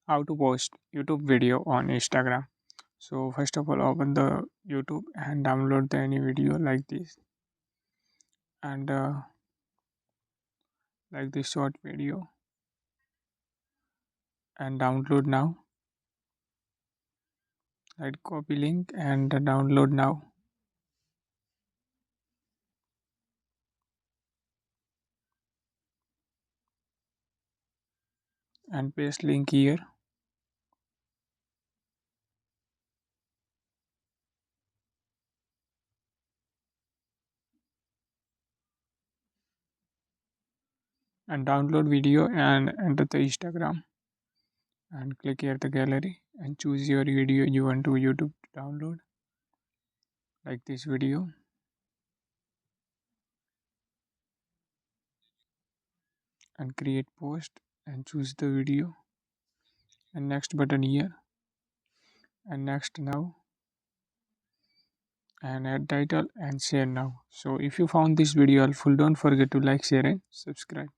How to post YouTube video on Instagram. So first of all, open the YouTube and download the any video like this, and like this short video, and download now. Right, copy link and download now, and paste link here, and download video and enter the Instagram, and click here the gallery and choose your video you want to YouTube to download, like this video, and create post and choose the video, and next button here, and next now, and add title and share now. So if you found this video helpful, don't forget to like, share and subscribe.